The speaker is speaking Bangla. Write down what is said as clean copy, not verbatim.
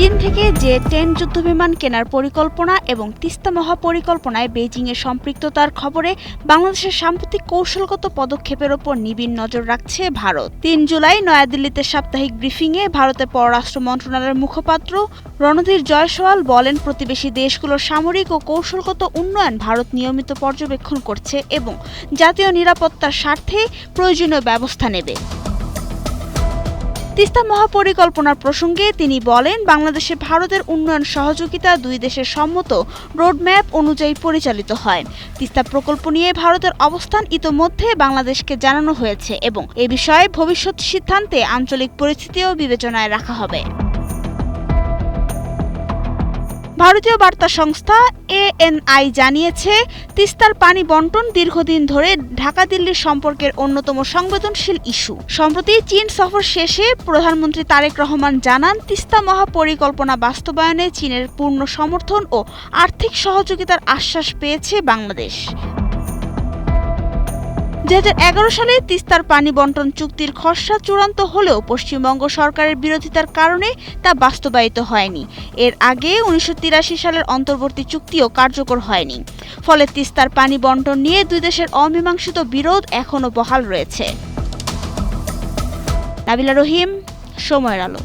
চীন থেকে জে-10 যুদ্ধবিমান কেনার পরিকল্পনা এবং তিস্তা মহাপরিকল্পনায় বেইজিংয়ের সম্পৃক্ততার খবরে বাংলাদেশের সাম্প্রতিক কৌশলগত পদক্ষেপের ওপর নিবিড় নজর রাখছে ভারত। ৩ জুলাই নয়াদিল্লিতে সাপ্তাহিক ব্রিফিংয়ে ভারতের পররাষ্ট্র মন্ত্রণালয়ের মুখপাত্র রণধীর জয়সওয়াল বলেন, প্রতিবেশী দেশগুলোর সামরিক ও কৌশলগত উন্নয়ন ভারত নিয়মিত পর্যবেক্ষণ করছে এবং জাতীয় নিরাপত্তার স্বার্থে প্রয়োজনীয় ব্যবস্থা নেবে। তিস্তা মহাপরিকল্পনার প্রসঙ্গে তিনি বলেন, বাংলাদেশে ভারতের উন্নয়ন সহযোগিতা দুই দেশের সম্মত রোডম্যাপ অনুযায়ী পরিচালিত হয়। তিস্তা প্রকল্প নিয়ে ভারতের অবস্থান ইতোমধ্যে বাংলাদেশকে জানানো হয়েছে এবং এ বিষয়ে ভবিষ্যৎ সিদ্ধান্তে আঞ্চলিক পরিস্থিতিও বিবেচনায় রাখা হবে। ভারতীয় বার্তা সংস্থা এএনআই জানিয়েছে, তিস্তার পানি বণ্টন দীর্ঘদিন ধরে ঢাকা-দিল্লির সম্পর্কের অন্যতম সংবেদনশীল ইস্যু। সম্প্রতি চীন সফর শেষে প্রধানমন্ত্রী তারেক রহমান জানান, তিস্তা মহাপরিকল্পনা বাস্তবায়নে চীনের পূর্ণ সমর্থন ও আর্থিক সহযোগিতার আশ্বাস পেয়েছে বাংলাদেশ। ২০১১ সালে তিস্তার পানি বণ্টন চুক্তির খসড়া চূড়ান্ত হলেও পশ্চিমবঙ্গ সরকারের বিরোধিতার কারণে তা বাস্তবায়িত হয়নি। এর আগে ১৯৮৩ সালের অন্তর্বর্তী চুক্তিও কার্যকর হয়নি। ফলে তিস্তার পানি বণ্টন নিয়ে দুই দেশের অমীমাংসিত বিরোধ এখনও বহাল রয়েছে। নাবিলা রহিম, সময়ের আলো।